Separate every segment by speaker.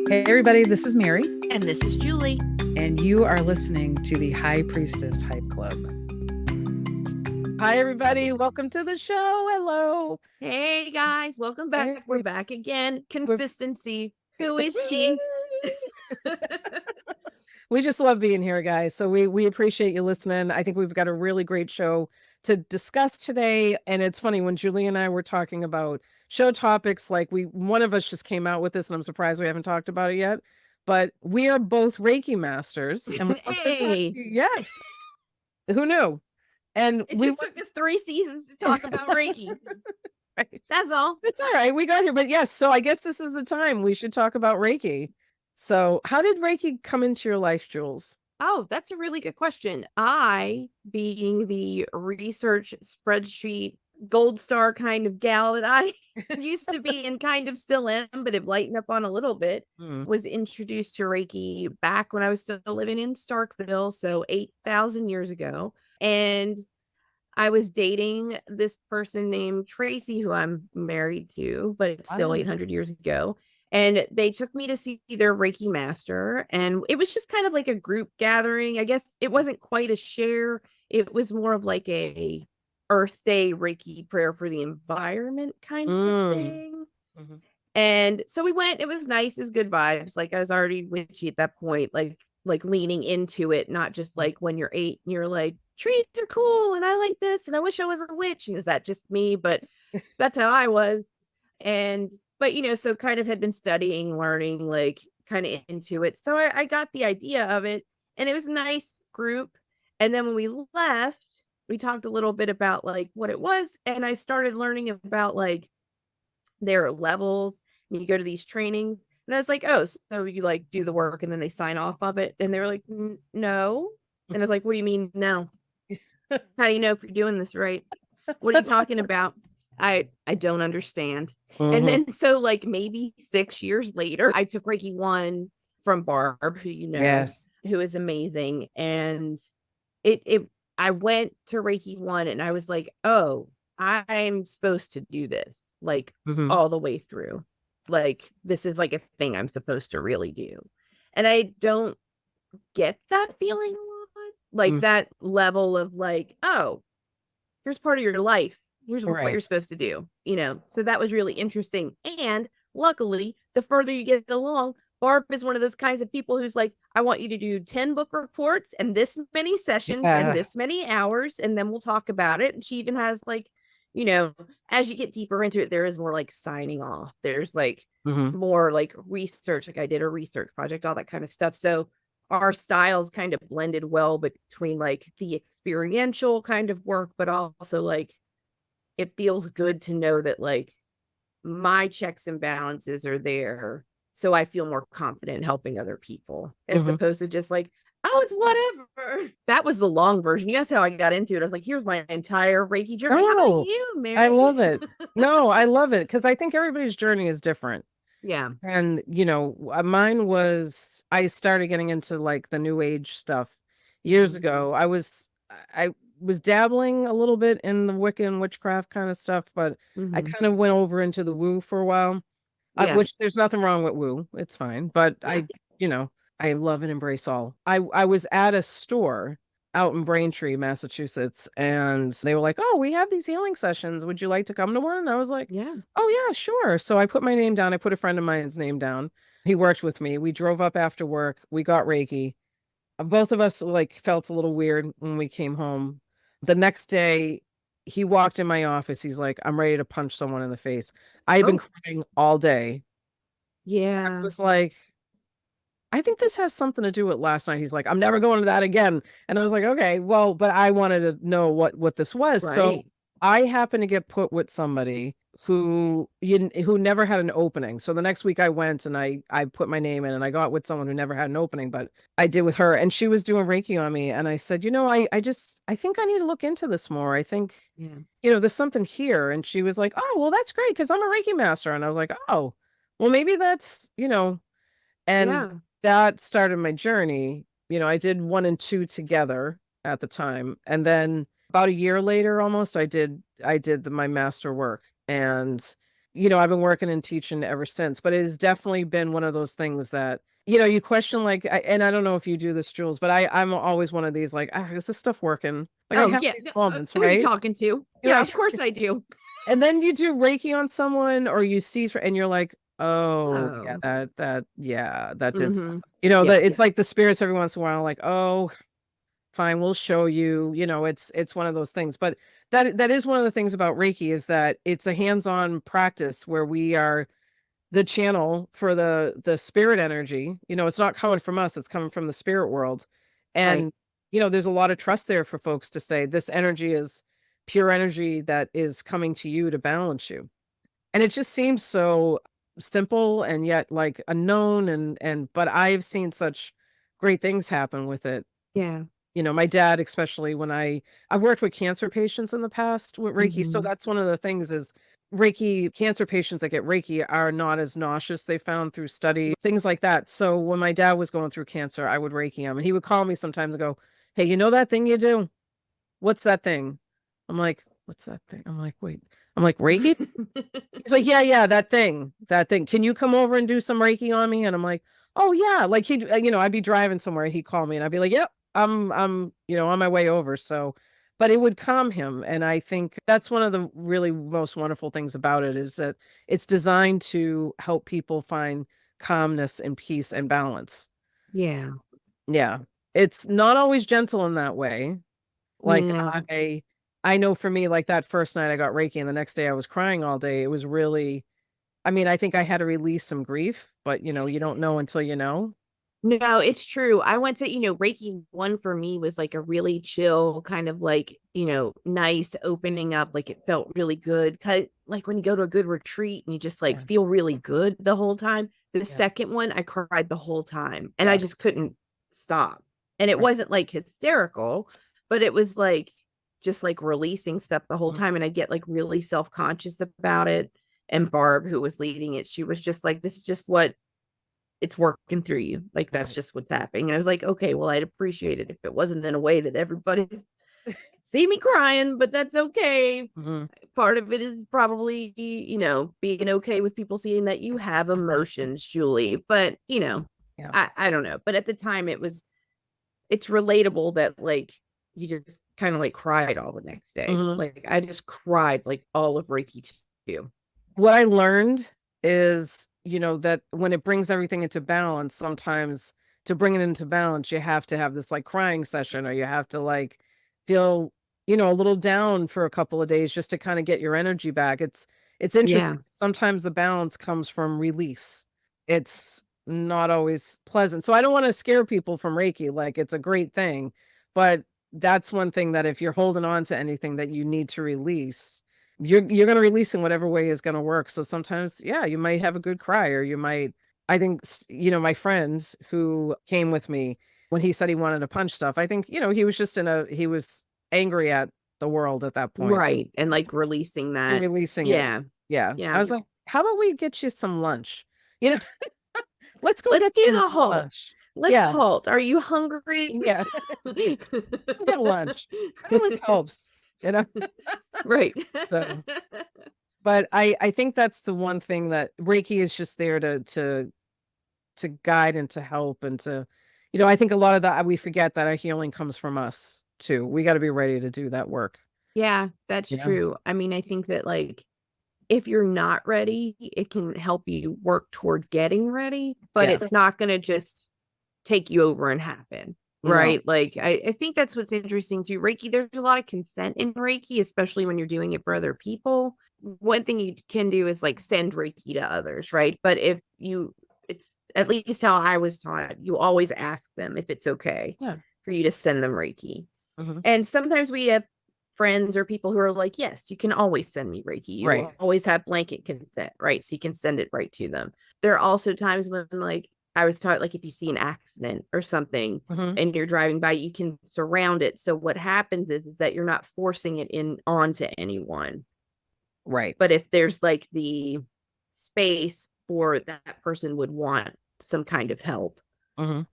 Speaker 1: Hey, everybody, this is Mary,
Speaker 2: And this is Julie.
Speaker 1: and you are listening to the High Priestess Hype Club.
Speaker 3: Hi, everybody. Welcome to the show. Hello.
Speaker 2: Hey, guys. Welcome back.
Speaker 3: Hey.
Speaker 2: We're back again. Consistency. Who is she?
Speaker 3: We just love being here, guys. So we appreciate you listening. I think we've got a really great show to discuss today. And it's funny, when Julie and I were talking about show topics, like one of us just came out with this, and I'm surprised we haven't talked about it yet. But we are both Reiki masters. And
Speaker 2: Hey.
Speaker 3: Yes. Who knew? And
Speaker 2: It just took us 3 seasons to talk about Reiki.
Speaker 3: Right.
Speaker 2: That's all.
Speaker 3: It's all right. We got here. But yes, so I guess this is the time we should talk about Reiki. So how did Reiki come into your life, Jules?
Speaker 2: Oh, that's a really good question. I, being the research spreadsheet gold star kind of gal that I used to be and kind of still am, but have lightened up on a little bit, was introduced to Reiki back when I was still living in Starkville, so 8,000 years ago. And I was dating this person named Tracy, who I'm married to, but it's still 800 years ago. And they took me to see their Reiki master. And it was just kind of like a group gathering. I guess it wasn't quite a share. It was more of like a Earth Day Reiki prayer for the environment kind of thing. And so we went. It was nice. It was good vibes. Like, I was already witchy at that point, like leaning into it, not just like when you're 8 and you're like, trees are cool and I like this and I wish I was a witch. Is that just me? But that's how I was. But so kind of had been studying, learning, like kind of into it. So I got the idea of it, and it was a nice group. And then when we left, we talked a little bit about like what it was. And I started learning about like their levels. And you go to these trainings, and I was like, oh, so you like do the work and then they sign off of it. And they were like, no. And I was like, what do you mean no? How do you know if you're doing this right? What are you talking about? I don't understand. And then so like maybe 6 years later, I took Reiki 1 from Barb, who who is amazing. And I went to Reiki 1 and I was like, oh, I'm supposed to do this like all the way through. Like, this is like a thing I'm supposed to really do. And I don't get that feeling a lot. Like that level of like, oh, here's part of your life. Here's what you're supposed to do, So that was really interesting. And luckily, the further you get along, Barb is one of those kinds of people who's like, I want you to do 10 book reports and this many sessions and this many hours, and then we'll talk about it. And she even has like, as you get deeper into it, there is more like signing off. There's like more like research. Like, I did a research project, all that kind of stuff. So our styles kind of blended well between like the experiential kind of work, but also like, it feels good to know that like my checks and balances are there. So I feel more confident helping other people as opposed to just like, oh, it's whatever. That was the long version. That's how I got into it. I was like, here's my entire Reiki journey. How about you, Mary?
Speaker 3: I love it. No, I love it. Because I think everybody's journey is different.
Speaker 2: Yeah.
Speaker 3: And, mine was, I started getting into like the new age stuff years ago. I was dabbling a little bit in the Wiccan witchcraft kind of stuff, but I kind of went over into the woo for a while, which there's nothing wrong with woo. It's fine. But I love and embrace all. I was at a store out in Braintree, Massachusetts, and they were like, oh, we have these healing sessions. Would you like to come to one? And I was like,
Speaker 2: yeah.
Speaker 3: Oh yeah, sure. So I put my name down. I put a friend of mine's name down. He worked with me. We drove up after work. We got Reiki. Both of us like felt a little weird when we came home. The next day, he walked in my office. He's like, I'm ready to punch someone in the face. I've been crying all day.
Speaker 2: Yeah.
Speaker 3: I was like, I think this has something to do with last night. He's like, I'm never going to that again. And I was like, okay, well, but I wanted to know what this was. Right. So I happened to get put with somebody who never had an opening. So the next week I went and I put my name in and I got with someone who never had an opening, but I did with her, and she was doing Reiki on me. And I said, I think I need to look into this more. I think, there's something here. And she was like, oh, well, that's great, because I'm a Reiki master. And I was like, oh, well, maybe that's, and that started my journey. I did 1 and 2 together at the time. And then about a year later, almost, I did my master work. And, I've been working and teaching ever since, but it has definitely been one of those things that, you question, like, and I don't know if you do this, Jules, but I'm always one of these, like, is this stuff working? Like, I
Speaker 2: Oh
Speaker 3: have
Speaker 2: yeah.
Speaker 3: these moments,
Speaker 2: Who are you
Speaker 3: right?
Speaker 2: talking to? Yeah, of course I do.
Speaker 3: And then you do Reiki on someone, or you see, and you're like, oh, yeah,
Speaker 2: Oh.
Speaker 3: that did something.
Speaker 2: Yeah,
Speaker 3: That it's like the spirits every once in a while, like, oh, fine, we'll show you. It's one of those things. But that is one of the things about Reiki, is that it's a hands-on practice where we are the channel for the spirit energy. It's not coming from us, it's coming from the spirit world. And
Speaker 2: right.
Speaker 3: there's a lot of trust there for folks to say this energy is pure energy that is coming to you to balance you. And it just seems so simple, and yet like unknown, and but I've seen such great things happen with it.
Speaker 2: Yeah.
Speaker 3: My dad, especially, when I've worked with cancer patients in the past with Reiki. So that's one of the things is Reiki, cancer patients that get Reiki are not as nauseous, they found through study, things like that. So when my dad was going through cancer, I would Reiki him, and he would call me sometimes and go, hey, that thing you do? What's that thing? I'm like, what's that thing? I'm like, wait. I'm like, Reiki? He's like, yeah, that thing. Can you come over and do some Reiki on me? And I'm like, oh yeah. Like I'd be driving somewhere, he'd call me, and I'd be like, yep, I'm on my way over. So, but it would calm him. And I think that's one of the really most wonderful things about it, is that it's designed to help people find calmness and peace and balance.
Speaker 2: Yeah.
Speaker 3: Yeah. It's not always gentle in that way. Like,
Speaker 2: No.
Speaker 3: I know for me, like that first night I got Reiki and the next day I was crying all day. It was really, I think I had to release some grief, but you don't know until you know.
Speaker 2: No, it's true. I went to, Reiki 1 for me was like a really chill kind of like, nice opening up. Like it felt really good. 'Cause like when you go to a good retreat and you just like feel really good the whole time. The second one, I cried the whole time and I just couldn't stop. And it wasn't like hysterical, but it was like just like releasing stuff the whole time. And I get like really self-conscious about it. And Barb, who was leading it, she was just like, this is just what it's working through you. Like that's just what's happening. And I was like, okay, well, I'd appreciate it if it wasn't in a way that everybody see me crying, but that's okay. Part of it is probably, being okay with people seeing that you have emotions, Julie. But I don't know. But at the time it's relatable that like you just kind of like cried all the next day. Like I just cried like all of Reiki too.
Speaker 3: What I learned is, that when it brings everything into balance, sometimes to bring it into balance, you have to have this like crying session, or you have to like feel, a little down for a couple of days just to kind of get your energy back. It's interesting.
Speaker 2: Yeah.
Speaker 3: Sometimes the balance comes from release. It's not always pleasant. So I don't want to scare people from Reiki. Like it's a great thing, but that's one thing that if you're holding on to anything that you need to release, you're going to release in whatever way is going to work. So sometimes, yeah, you might have a good cry, or you might, I think, my friends who came with me, when he said he wanted to punch stuff, I think, he was just he was angry at the world at that point.
Speaker 2: Right. And like releasing that.
Speaker 3: And releasing
Speaker 2: it.
Speaker 3: Yeah.
Speaker 2: Yeah.
Speaker 3: I was like, how about we get you some lunch? Let's go
Speaker 2: Let's
Speaker 3: get
Speaker 2: do the halt.
Speaker 3: lunch.
Speaker 2: Let's halt. Are you hungry?
Speaker 3: Yeah. Get lunch. It always helps,
Speaker 2: Right.
Speaker 3: So, but I think that's the one thing that Reiki is just there to guide and to help, and to, I think a lot of that, we forget that our healing comes from us too. We got to be ready to do that work.
Speaker 2: Yeah, that's true. I mean, I think that like if you're not ready, it can help you work toward getting ready, but it's not going to just take you over and happen. Right. No. Like, I think that's what's interesting too. Reiki, there's a lot of consent in Reiki, especially when you're doing it for other people. One thing you can do is like send Reiki to others. Right. But it's at least how I was taught, you always ask them if it's okay for you to send them Reiki. And sometimes we have friends or people who are like, yes, you can always send me Reiki. You will always have blanket consent. Right. So you can send it right to them. There are also times when like, I was taught, like, if you see an accident or something and you're driving by, you can surround it. So what happens is that you're not forcing it onto anyone.
Speaker 3: Right.
Speaker 2: But if there's like the space for that person would want some kind of help,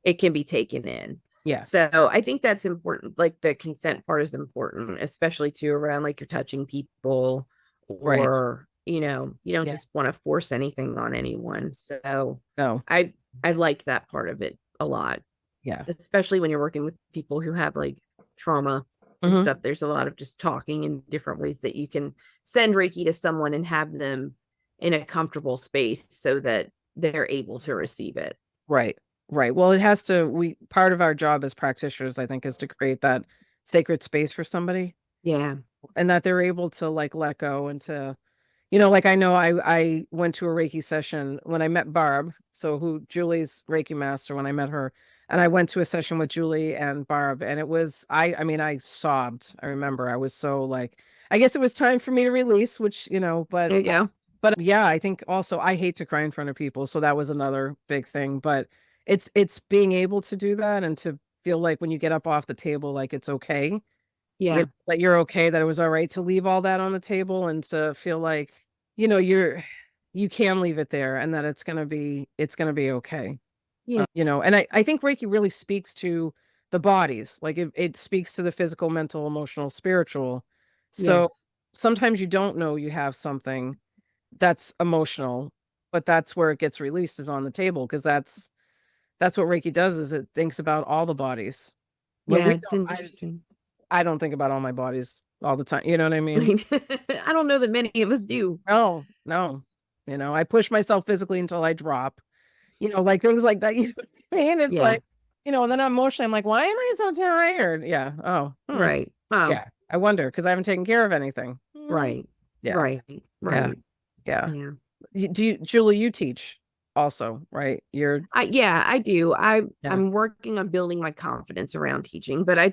Speaker 2: it can be taken in.
Speaker 3: Yeah.
Speaker 2: So I think that's important. Like the consent part is important, especially too around like you're touching people or you don't
Speaker 3: Yeah.
Speaker 2: just want to force anything on anyone. So
Speaker 3: No.
Speaker 2: I like that part of it a lot.
Speaker 3: Yeah.
Speaker 2: Especially when you're working with people who have like trauma and
Speaker 3: Mhm.
Speaker 2: stuff. There's a lot of just talking in different ways that you can send Reiki to someone and have them in a comfortable space so that they're able to receive it.
Speaker 3: Right. Right. Well, part of our job as practitioners, I think, is to create that sacred space for somebody,
Speaker 2: Yeah.
Speaker 3: and that they're able to like let go and to, like I know I went to a Reiki session when I met Barb, so who Julie's Reiki master when I met her, and I went to a session with Julie and Barb, and it was I mean I sobbed. I remember I was so like, I guess it was time for me to release, which,
Speaker 2: There you go.
Speaker 3: but yeah, I think also I hate to cry in front of people, so that was another big thing. But it's being able to do that and to feel like when you get up off the table, like it's okay,
Speaker 2: Yeah.
Speaker 3: that you're okay, that it was all right to leave all that on the table, and to feel like, you can leave it there, and that it's gonna be okay.
Speaker 2: Yeah.
Speaker 3: And I think Reiki really speaks to the bodies, like it speaks to the physical, mental, emotional, spiritual. So
Speaker 2: Yes.
Speaker 3: sometimes you don't know you have something that's emotional, but that's where it gets released, is on the table, because that's what Reiki does, is it thinks about all the bodies. When
Speaker 2: Yeah,
Speaker 3: we
Speaker 2: it's
Speaker 3: don't,
Speaker 2: interesting.
Speaker 3: I don't think about all my bodies all the time. You know what I mean?
Speaker 2: I don't know that many of us do.
Speaker 3: No, no. I push myself physically until I drop. Like things like that. You know what I mean? It's
Speaker 2: Yeah.
Speaker 3: like, and then emotionally, I'm like, why am I so tired? Yeah. Oh,
Speaker 2: Right. Oh,
Speaker 3: yeah. I wonder, because I haven't taken care of anything.
Speaker 2: right.
Speaker 3: Yeah.
Speaker 2: Right.
Speaker 3: Yeah.
Speaker 2: Right.
Speaker 3: Yeah.
Speaker 2: Yeah.
Speaker 3: Julie, you teach also, right?
Speaker 2: I do.
Speaker 3: Yeah.
Speaker 2: I'm working on building my confidence around teaching, but I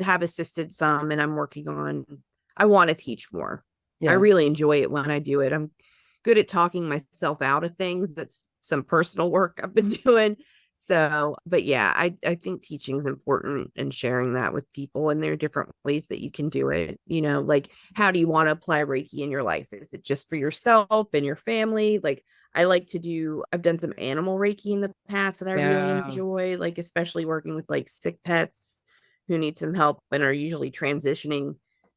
Speaker 2: have assisted some, and I want to teach more. I
Speaker 3: Yeah.
Speaker 2: really enjoy it when I do it. I'm good at talking myself out of things. That's some personal work I've been doing. So, but yeah, I think teaching is important, and sharing that with people. And there are different ways that you can do it. Like, how do you want to apply Reiki in your life? Is it just for yourself and your family? Like, I've done some animal Reiki in the past that I really
Speaker 3: Yeah.
Speaker 2: enjoy, like, especially working with like sick pets who need some help and are usually transitioning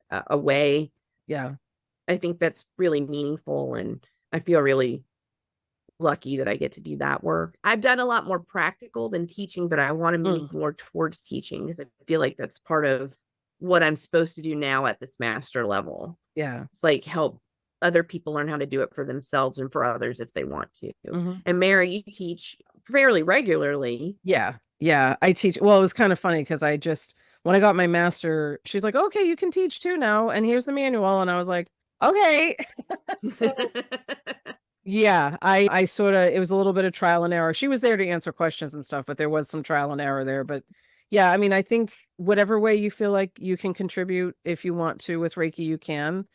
Speaker 2: away.
Speaker 3: Yeah.
Speaker 2: I think that's really meaningful, and I feel really lucky that I get to do that work. I've done a lot more practical than teaching, but I want to move more towards teaching, because I feel like that's part of what I'm supposed to do now at this master level.
Speaker 3: Yeah.
Speaker 2: It's like help other people learn how to do it for themselves and for others if they want to.
Speaker 3: Mhm.
Speaker 2: And Mary, you teach fairly regularly.
Speaker 3: Yeah. Yeah. I teach. Well, it was kind of funny because when I got my master, she's like, okay, you can teach too now. And here's the manual. And I was like, okay. So, yeah, I sort of, it was a little bit of trial and error. She was there to answer questions and stuff, but there was some trial and error there. But yeah, I mean, I think whatever way you feel like you can contribute, if you want to, with Reiki, you can,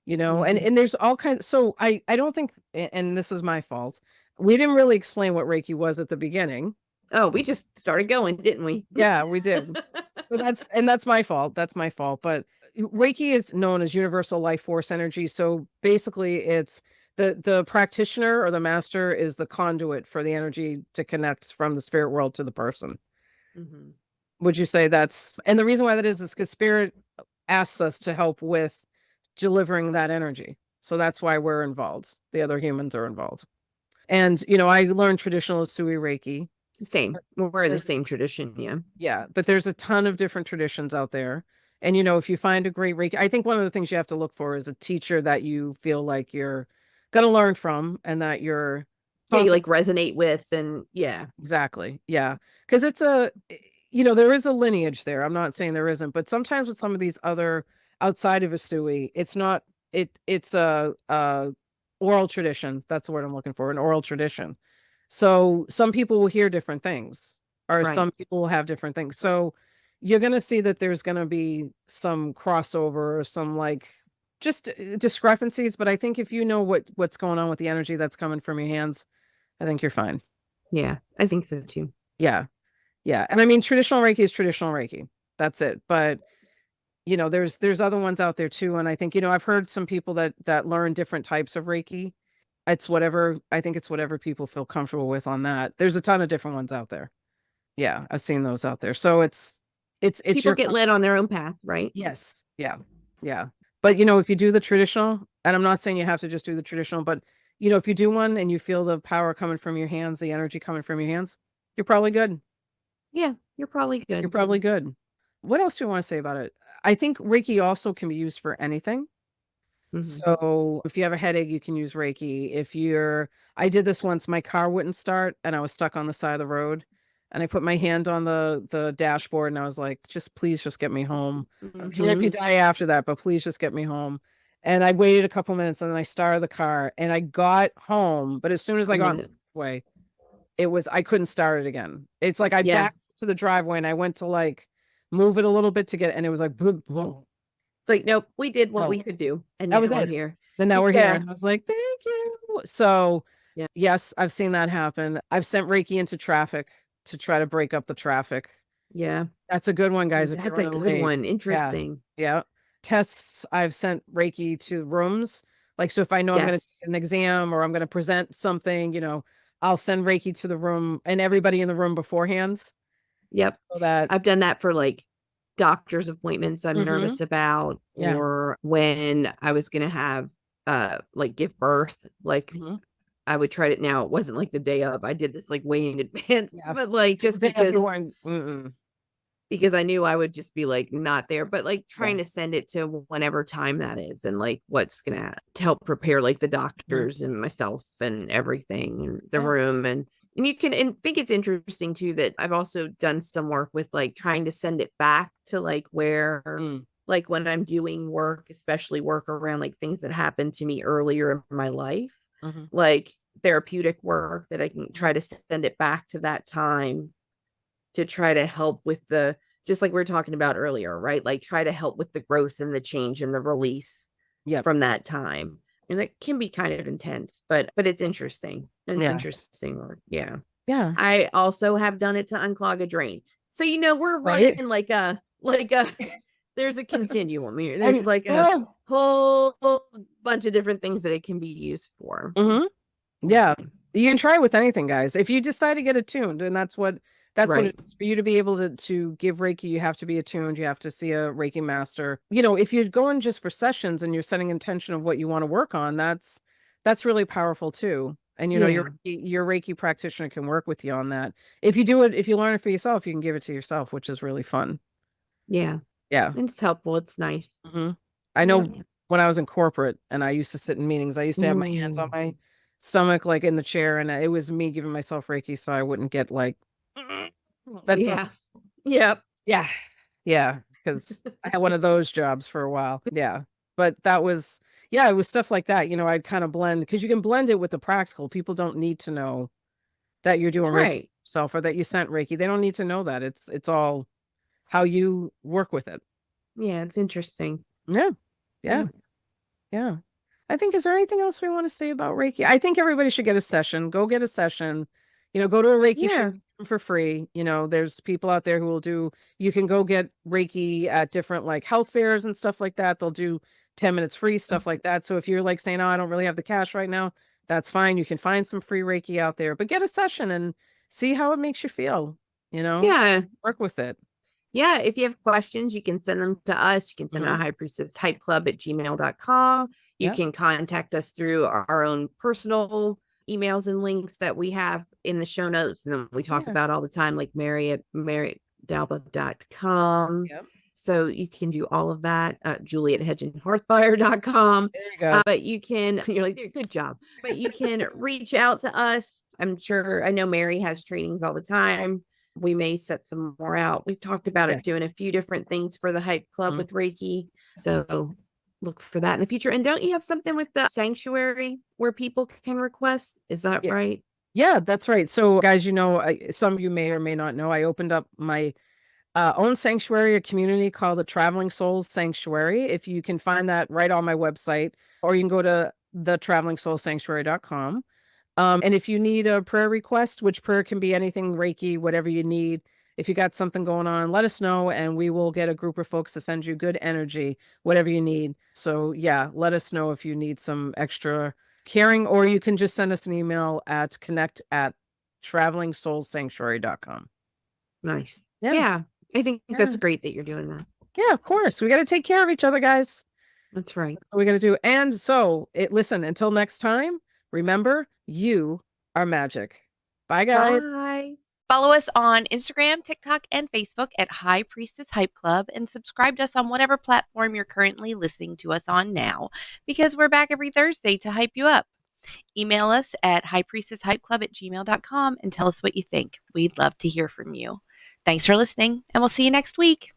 Speaker 3: and there's all kinds. So I don't think, and this is my fault, we didn't really explain what Reiki was at the beginning.
Speaker 2: Oh, we just started going, didn't we?
Speaker 3: Yeah, we did. So that's my fault. That's my fault. But Reiki is known as universal life force energy. So basically it's the practitioner or the master is the conduit for the energy to connect from the spirit world to the person.
Speaker 2: Mm-hmm.
Speaker 3: Would you say and the reason why that is because spirit asks us to help with delivering that energy. So that's why we're involved. The other humans are involved. And, I learned traditional Sui Reiki.
Speaker 2: Same. We're in the same tradition. Yeah.
Speaker 3: Yeah. But there's a ton of different traditions out there. And, if you find a great Reiki, I think one of the things you have to look for is a teacher that you feel like you're going to learn from, and that you
Speaker 2: like resonate with. And yeah,
Speaker 3: exactly. Yeah. Because it's there is a lineage there. I'm not saying there isn't, but sometimes with some of these other outside of a Sui, it's not, it's a oral tradition. That's the word I'm looking for, an oral tradition. So some people will hear different things, or some people will have different things. So you're going to see that there's going to be some crossover, or some like just discrepancies. But I think if you know what's going on with the energy that's coming from your hands, I think you're fine.
Speaker 2: Yeah, I think so too.
Speaker 3: Yeah. Yeah. And I mean, traditional Reiki is traditional Reiki. That's it. But there's other ones out there too. And I think, I've heard some people that learn different types of Reiki. I think it's whatever people feel comfortable with on that. There's a ton of different ones out there. Yeah, I've seen those out there. So it's
Speaker 2: people get led on their own path, right?
Speaker 3: Yes. Yeah. Yeah. But if you do the traditional, And I'm not saying you have to just do the traditional, but if you do one and you feel the power coming from your hands, the energy coming from your hands, you're probably good.
Speaker 2: Yeah, you're probably good.
Speaker 3: You're probably good. What else do you want to say about it? I think Reiki also can be used for anything. So if you have a headache, you can use Reiki. I did this once, my car wouldn't start and I was stuck on the side of the road and I put my hand on the dashboard and I was like, please just get me home. I'm sure if you die after that, but please just get me home. And I waited a couple minutes and then I started the car and I got home. But as soon as I got on the way, I couldn't start it again. It's like I backed to the driveway and I went to like move it a little bit to get, and it was like, boom, boom.
Speaker 2: It's like, nope, we did what we could do. And
Speaker 3: that was
Speaker 2: it.
Speaker 3: it.
Speaker 2: Here.
Speaker 3: Then now we're here. And I was like, thank you. So yes, I've seen that happen. I've sent Reiki into traffic to try to break up the traffic.
Speaker 2: Yeah.
Speaker 3: That's a good one, guys.
Speaker 2: That's a good one. Interesting.
Speaker 3: Yeah. Tests, I've sent Reiki to rooms. Like, so if I know I'm going to take an exam or I'm going to present something, I'll send Reiki to the room and everybody in the room beforehand.
Speaker 2: Yep.
Speaker 3: So that
Speaker 2: I've done that for like doctor's appointments I'm nervous about, or when I was going to have like give birth, like I would try it. Now it wasn't like the day of, I did this like way in advance, but like just because I knew I would just be like not there, but like trying to send it to whenever time that is, and like what's gonna to help prepare like the doctors and myself and everything and the room. And you can, and think it's interesting too that I've also done some work with like trying to send it back to like where like when I'm doing work, especially work around like things that happened to me earlier in my life, like therapeutic work, that I can try to send it back to that time to try to help with the, just like we were talking about earlier, right? Like try to help with the growth and the change and the release from that time. And that can be kind of intense, but it's interesting. It's interesting work. Yeah. I also have done it to unclog a drain. So, we're running like a, there's a continuum here. There's like a whole bunch of different things that it can be used for.
Speaker 3: Yeah. You can try with anything, guys. If you decide to get attuned, and that's what it is. For you to be able to give Reiki, you have to be attuned. You have to see a Reiki master. If you're going just for sessions and you're setting intention of what you want to work on, that's really powerful too. And your Reiki practitioner can work with you on that. If you learn it for yourself, you can give it to yourself, which is really fun.
Speaker 2: Yeah. It's helpful. It's nice.
Speaker 3: I know when I was in corporate and I used to sit in meetings, I used to have my hands on my stomach, like in the chair, and it was me giving myself Reiki so I wouldn't get like because I had one of those jobs for a while. But that was it was stuff like that. I'd kind of blend, because you can blend it with the practical. People don't need to know that you're doing Reiki yourself or that you sent Reiki. They don't need to know that. It's all how you work with it.
Speaker 2: It's interesting.
Speaker 3: Yeah. I think, is there anything else we want to say about Reiki? I think everybody should get a session. Go get a session. Go to a Reiki show for free. There's people out there who will you can go get Reiki at different like health fairs and stuff like that. They'll do 10 minutes free, stuff like that. So if you're like saying, oh, I don't really have the cash right now, that's fine. You can find some free Reiki out there, but get a session and see how it makes you feel, work with it.
Speaker 2: Yeah. If you have questions, you can send them to us. You can send them to highpriestesshypeclub@gmail.com. You can contact us through our own personal emails and links that we have in the show notes. And then we talk about all the time, like Mary@marydalba.com. So you can do all of that. Julie@hedgeandhearthfire.com.
Speaker 3: There you go.
Speaker 2: But you can, you're like, good job. But you can reach out to us. I know Mary has trainings all the time. We may set some more out. We've talked about it, doing a few different things for the Hype Club with Reiki. So look for that in the future. And don't you have something with the sanctuary where people can request? Is that right?
Speaker 3: Yeah, that's right. So guys, some of you may or may not know, I opened up my own sanctuary, a community called the Traveling Souls Sanctuary. If you can find that right on my website, or you can go to thetravelingsoulsanctuary.com. And if you need a prayer request, which prayer can be anything, Reiki, whatever you need, if you got something going on, let us know and we will get a group of folks to send you good energy, whatever you need. So let us know if you need some extra caring, or you can just send us an email at connect@travelingsoulsanctuary.com.
Speaker 2: Nice. Yeah. I think that's great that you're doing that.
Speaker 3: Yeah, of course. We got to take care of each other, guys.
Speaker 2: That's right.
Speaker 3: That's what we got to do. And so, listen, until next time, remember, you are magic. Bye, guys.
Speaker 2: Bye.
Speaker 4: Follow us on Instagram, TikTok, and Facebook at High Priestess Hype Club, and subscribe to us on whatever platform you're currently listening to us on now, because we're back every Thursday to hype you up. Email us at highpriestesshypeclub@gmail.com and tell us what you think. We'd love to hear from you. Thanks for listening, and we'll see you next week.